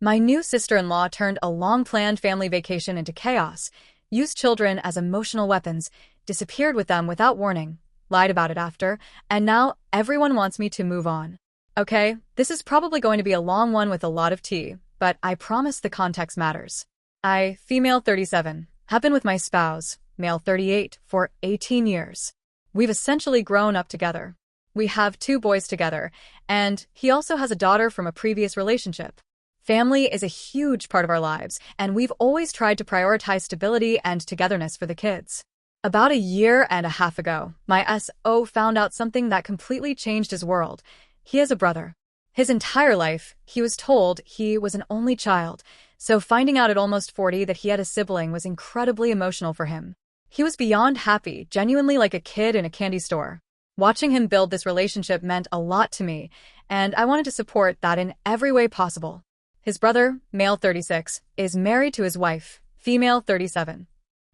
My new sister-in-law turned a long-planned family vacation into chaos, used children as emotional weapons, disappeared with them without warning, lied about it after, and now everyone wants me to move on. Okay, this is probably going to be a long one with a lot of tea, but I promise the context matters. I, female 37, have been with my spouse, male 38, for 18 years. We've essentially grown up together. We have 2 boys together, and he also has a daughter from a previous relationship. Family is a huge part of our lives, and we've always tried to prioritize stability and togetherness for the kids. About a year and a half ago, my SO found out something that completely changed his world. He has a brother. His entire life, he was told he was an only child, so finding out at almost 40 that he had a sibling was incredibly emotional for him. He was beyond happy, genuinely like a kid in a candy store. Watching him build this relationship meant a lot to me, and I wanted to support that in every way possible. His brother, male 36, is married to his wife, female 37.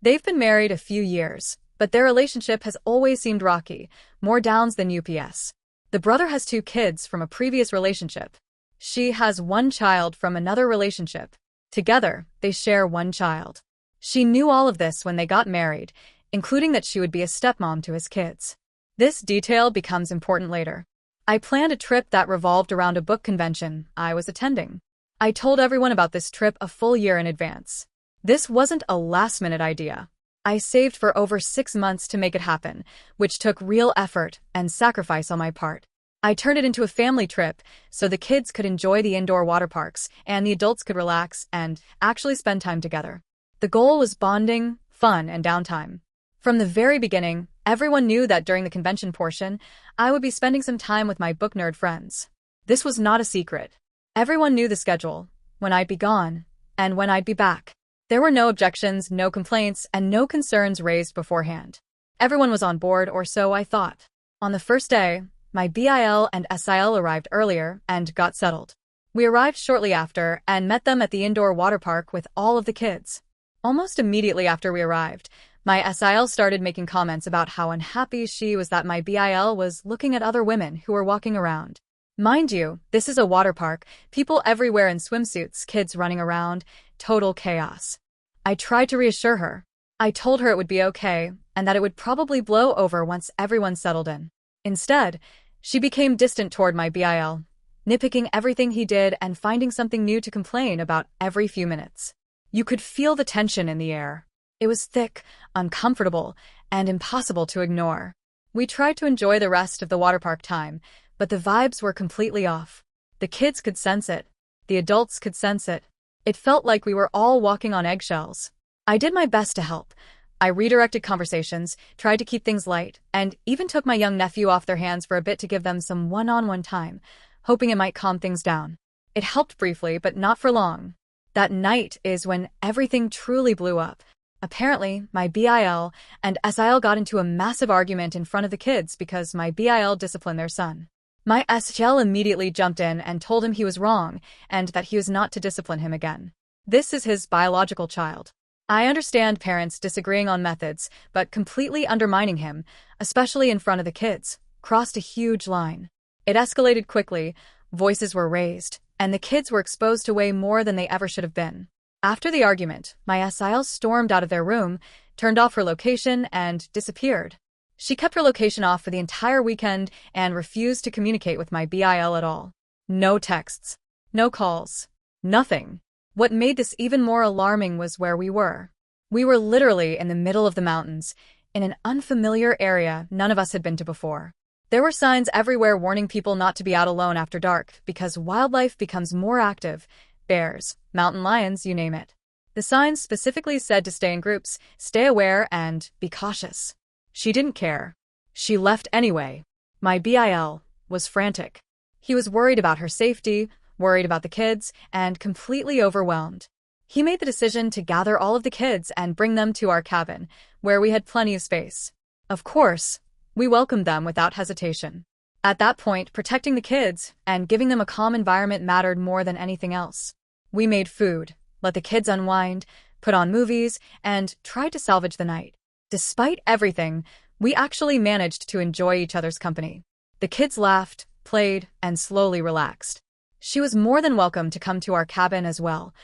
They've been married a few years, but their relationship has always seemed rocky, more downs than UPS. The brother has 2 kids from a previous relationship. She has 1 child from another relationship. Together, they share 1 child. She knew all of this when they got married, including that she would be a stepmom to his kids. This detail becomes important later. I planned a trip that revolved around a book convention I was attending. I told everyone about this trip a full year in advance. This wasn't a last-minute idea. I saved for over 6 months to make it happen, which took real effort and sacrifice on my part. I turned it into a family trip so the kids could enjoy the indoor water parks and the adults could relax and actually spend time together. The goal was bonding, fun, and downtime. From the very beginning, everyone knew that during the convention portion, I would be spending some time with my book nerd friends. This was not a secret. Everyone knew the schedule, when I'd be gone, and when I'd be back. There were no objections, no complaints, and no concerns raised beforehand. Everyone was on board, or so I thought. On the first day, my BIL and SIL arrived earlier and got settled. We arrived shortly after and met them at the indoor water park with all of the kids. Almost immediately after we arrived, my SIL started making comments about how unhappy she was that my BIL was looking at other women who were walking around. Mind you, this is a water park, people everywhere in swimsuits, kids running around, total chaos. I tried to reassure her. I told her it would be okay, and that it would probably blow over once everyone settled in. Instead, she became distant toward my BIL, nitpicking everything he did and finding something new to complain about every few minutes. You could feel the tension in the air. It was thick, uncomfortable, and impossible to ignore. We tried to enjoy the rest of the water park time, but the vibes were completely off. The kids could sense it. The adults could sense it. It felt like we were all walking on eggshells. I did my best to help. I redirected conversations, tried to keep things light, and even took my young nephew off their hands for a bit to give them some one-on-one time, hoping it might calm things down. It helped briefly, but not for long. That night is when everything truly blew up. Apparently, my BIL and SIL got into a massive argument in front of the kids because my BIL disciplined their son. My SL immediately jumped in and told him he was wrong and that he was not to discipline him again. This is his biological child. I understand parents disagreeing on methods, but completely undermining him, especially in front of the kids, crossed a huge line. It escalated quickly, voices were raised, and the kids were exposed to way more than they ever should have been. After the argument, my SIL stormed out of their room, turned off her location, and disappeared. She kept her location off for the entire weekend and refused to communicate with my BIL at all. No texts. No calls. Nothing. What made this even more alarming was where we were. We were literally in the middle of the mountains, in an unfamiliar area none of us had been to before. There were signs everywhere warning people not to be out alone after dark because wildlife becomes more active. Bears, mountain lions, you name it. The signs specifically said to stay in groups, stay aware, and be cautious. She didn't care. She left anyway. My BIL was frantic. He was worried about her safety, worried about the kids, and completely overwhelmed. He made the decision to gather all of the kids and bring them to our cabin, where we had plenty of space. Of course, we welcomed them without hesitation. At that point, protecting the kids and giving them a calm environment mattered more than anything else. We made food, let the kids unwind, put on movies, and tried to salvage the night. Despite everything, we actually managed to enjoy each other's company. The kids laughed, played, and slowly relaxed. She was more than welcome to come to our cabin as well.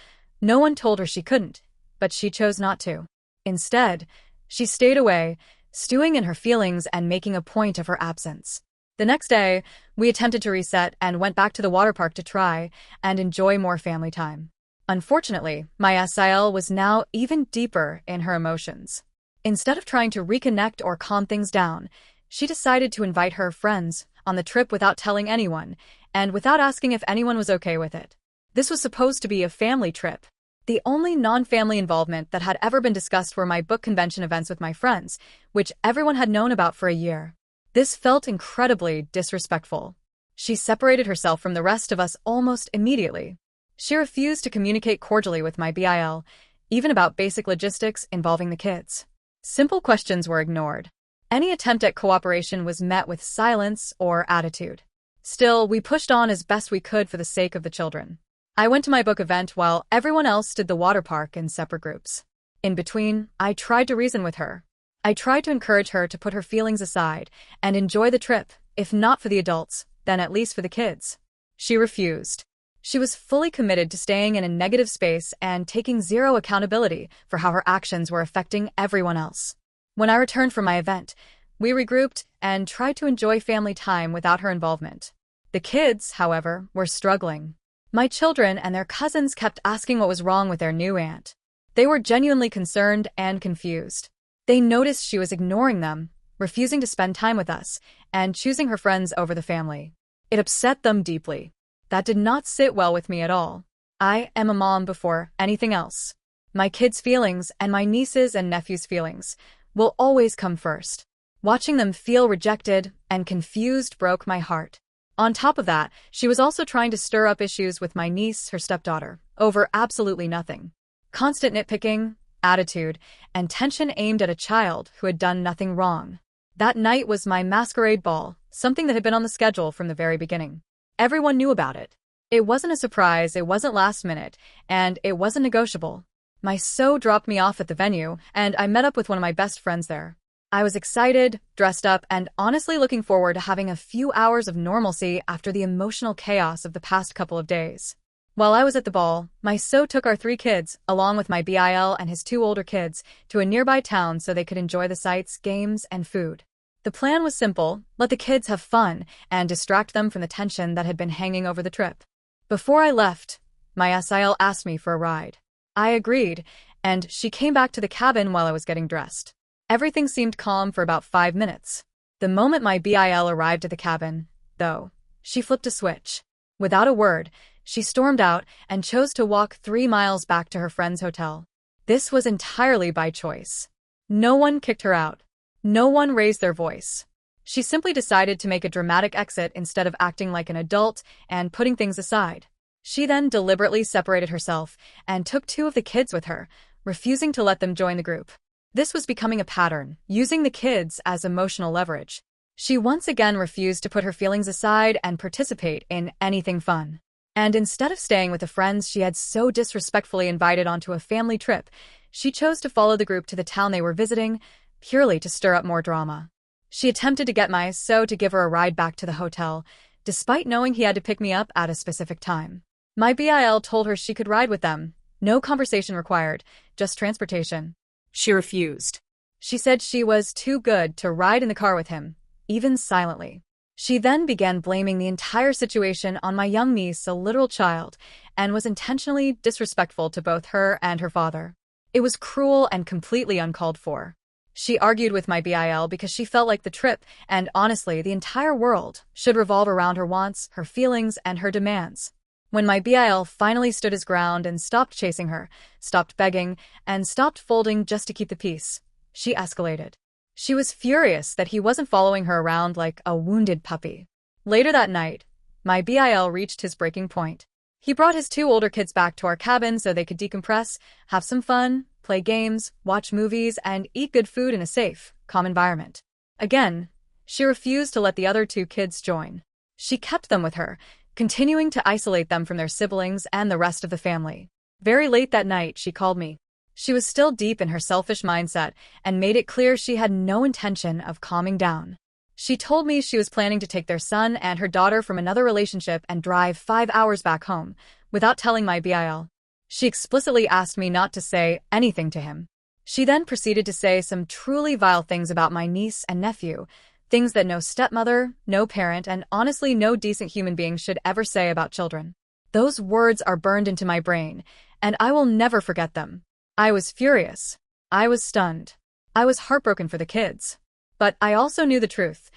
No one told her she couldn't, but she chose not to. Instead, she stayed away, stewing in her feelings and making a point of her absence. The next day, we attempted to reset and went back to the water park to try and enjoy more family time. Unfortunately, my SIL was now even deeper in her emotions. Instead of trying to reconnect or calm things down, she decided to invite her friends on the trip without telling anyone, and without asking if anyone was okay with it. This was supposed to be a family trip. The only non-family involvement that had ever been discussed were my book convention events with my friends, which everyone had known about for a year. This felt incredibly disrespectful. She separated herself from the rest of us almost immediately. She refused to communicate cordially with my BIL, even about basic logistics involving the kids. Simple questions were ignored. Any attempt at cooperation was met with silence or attitude. Still, we pushed on as best we could for the sake of the children. I went to my book event while everyone else did the water park in separate groups. In between, I tried to reason with her. I tried to encourage her to put her feelings aside and enjoy the trip, if not for the adults, then at least for the kids. She refused. She was fully committed to staying in a negative space and taking zero accountability for how her actions were affecting everyone else. When I returned from my event, we regrouped and tried to enjoy family time without her involvement. The kids, however, were struggling. My children and their cousins kept asking what was wrong with their new aunt. They were genuinely concerned and confused. They noticed she was ignoring them, refusing to spend time with us, and choosing her friends over the family. It upset them deeply. That did not sit well with me at all. I am a mom before anything else. My kids' feelings and my nieces' and nephews' feelings will always come first. Watching them feel rejected and confused broke my heart. On top of that, she was also trying to stir up issues with my niece, her stepdaughter, over absolutely nothing. Constant nitpicking, attitude, and tension aimed at a child who had done nothing wrong. That night was my masquerade ball, something that had been on the schedule from the very beginning. Everyone knew about it. It wasn't a surprise, it wasn't last minute, and it wasn't negotiable. My SO dropped me off at the venue, and I met up with one of my best friends there. I was excited, dressed up, and honestly looking forward to having a few hours of normalcy after the emotional chaos of the past couple of days. While I was at the ball, my SO took our 3 kids, along with my BIL and his 2 older kids, to a nearby town so they could enjoy the sights, games, and food. The plan was simple: let the kids have fun and distract them from the tension that had been hanging over the trip. Before I left, my SIL asked me for a ride. I agreed, and she came back to the cabin while I was getting dressed. Everything seemed calm for about 5 minutes. The moment my BIL arrived at the cabin, though, she flipped a switch. Without a word, she stormed out and chose to walk 3 miles back to her friend's hotel. This was entirely by choice. No one kicked her out. No one raised their voice. She simply decided to make a dramatic exit instead of acting like an adult and putting things aside. She then deliberately separated herself and took 2 of the kids with her, refusing to let them join the group. This was becoming a pattern, using the kids as emotional leverage. She once again refused to put her feelings aside and participate in anything fun. And instead of staying with the friends she had so disrespectfully invited onto a family trip, she chose to follow the group to the town they were visiting, purely to stir up more drama. She attempted to get my SO to give her a ride back to the hotel, despite knowing he had to pick me up at a specific time. My BIL told her she could ride with them, no conversation required, just transportation. She refused. She said she was too good to ride in the car with him, even silently. She then began blaming the entire situation on my young niece, a literal child, and was intentionally disrespectful to both her and her father. It was cruel and completely uncalled for. She argued with my BIL because she felt like the trip, and honestly, the entire world, should revolve around her wants, her feelings, and her demands. When my BIL finally stood his ground and stopped chasing her, stopped begging, and stopped folding just to keep the peace, she escalated. She was furious that he wasn't following her around like a wounded puppy. Later that night, my BIL reached his breaking point. He brought his 2 older kids back to our cabin so they could decompress, have some fun, play games, watch movies, and eat good food in a safe, calm environment. Again, she refused to let the other 2 kids join. She kept them with her, continuing to isolate them from their siblings and the rest of the family. Very late that night, she called me. She was still deep in her selfish mindset and made it clear she had no intention of calming down. She told me she was planning to take their son and her daughter from another relationship and drive 5 hours back home, without telling my BIL. She explicitly asked me not to say anything to him. She then proceeded to say some truly vile things about my niece and nephew, things that no stepmother, no parent, and honestly no decent human being should ever say about children. Those words are burned into my brain, and I will never forget them. I was furious. I was stunned. I was heartbroken for the kids. But I also knew the truth.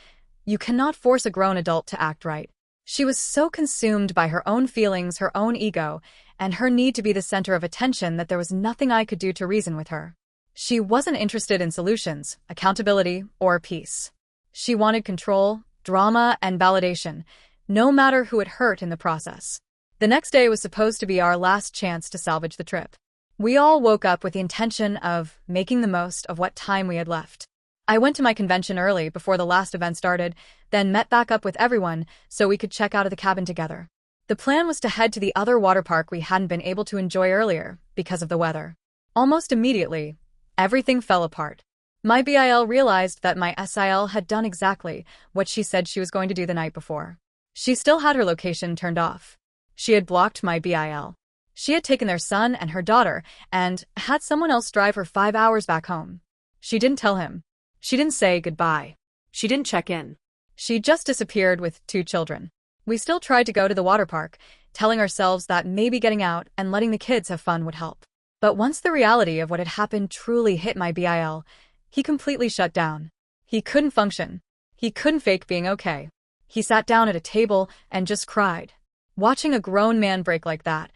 You cannot force a grown adult to act right. She was so consumed by her own feelings, her own ego, and her need to be the center of attention that there was nothing I could do to reason with her. She wasn't interested in solutions, accountability, or peace. She wanted control, drama, and validation, no matter who it hurt in the process. The next day was supposed to be our last chance to salvage the trip. We all woke up with the intention of making the most of what time we had left. I went to my convention early before the last event started, then met back up with everyone so we could check out of the cabin together. The plan was to head to the other water park we hadn't been able to enjoy earlier because of the weather. Almost immediately, everything fell apart. My BIL realized that my SIL had done exactly what she said she was going to do the night before. She still had her location turned off. She had blocked my BIL. She had taken their son and her daughter and had someone else drive her 5 hours back home. She didn't tell him. She didn't say goodbye. She didn't check in. She just disappeared with 2 children. We still tried to go to the water park, telling ourselves that maybe getting out and letting the kids have fun would help. But once the reality of what had happened truly hit my BIL, he completely shut down. He couldn't function. He couldn't fake being okay. He sat down at a table and just cried. Watching a grown man break like that,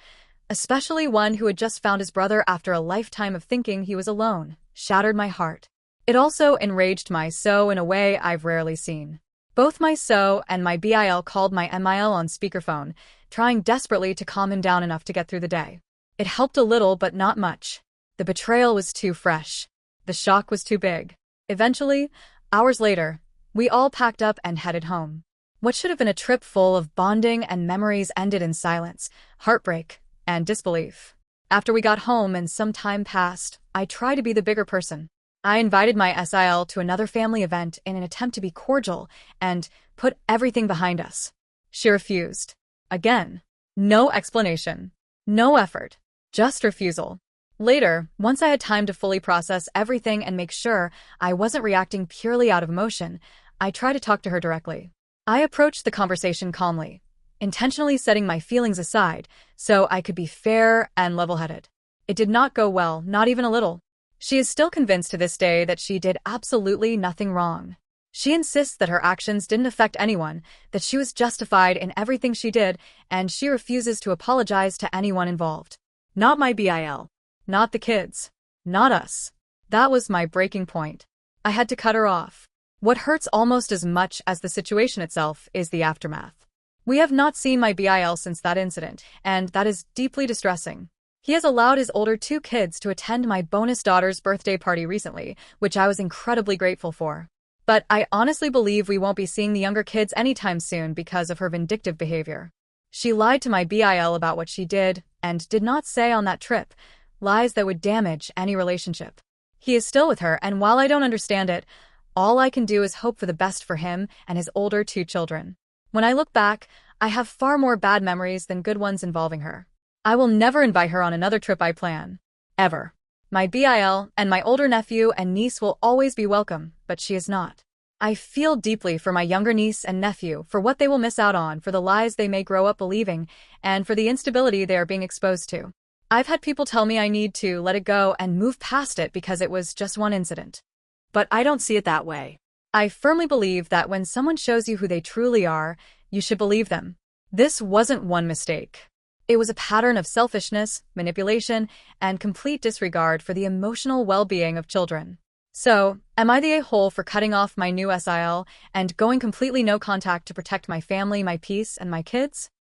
especially one who had just found his brother after a lifetime of thinking he was alone, shattered my heart. It also enraged my SO in a way I've rarely seen. Both my SO and my BIL called my MIL on speakerphone, trying desperately to calm him down enough to get through the day. It helped a little, but not much. The betrayal was too fresh. The shock was too big. Eventually, hours later, we all packed up and headed home. What should have been a trip full of bonding and memories ended in silence, heartbreak, and disbelief. After we got home and some time passed, I tried to be the bigger person. I invited my SIL to another family event in an attempt to be cordial and put everything behind us. She refused. Again. No explanation. No effort. Just refusal. Later, once I had time to fully process everything and make sure I wasn't reacting purely out of emotion, I tried to talk to her directly. I approached the conversation calmly, intentionally setting my feelings aside so I could be fair and level-headed. It did not go well, not even a little. She is still convinced to this day that she did absolutely nothing wrong. She insists that her actions didn't affect anyone, that she was justified in everything she did, and she refuses to apologize to anyone involved. Not my BIL. Not the kids. Not us. That was my breaking point. I had to cut her off. What hurts almost as much as the situation itself is the aftermath. We have not seen my BIL since that incident, and that is deeply distressing. He has allowed his older 2 kids to attend my bonus daughter's birthday party recently, which I was incredibly grateful for. But I honestly believe we won't be seeing the younger kids anytime soon because of her vindictive behavior. She lied to my BIL about what she did and did not say on that trip, lies that would damage any relationship. He is still with her, and while I don't understand it, all I can do is hope for the best for him and his older 2 children. When I look back, I have far more bad memories than good ones involving her. I will never invite her on another trip I plan. Ever. My BIL and my older nephew and niece will always be welcome, but she is not. I feel deeply for my younger niece and nephew for what they will miss out on, for the lies they may grow up believing, and for the instability they are being exposed to. I've had people tell me I need to let it go and move past it because it was just one incident. But I don't see it that way. I firmly believe that when someone shows you who they truly are, you should believe them. This wasn't one mistake. It was a pattern of selfishness, manipulation, and complete disregard for the emotional well-being of children. So, am I the a-hole for cutting off my new SIL and going completely no contact to protect my family, my peace, and my kids?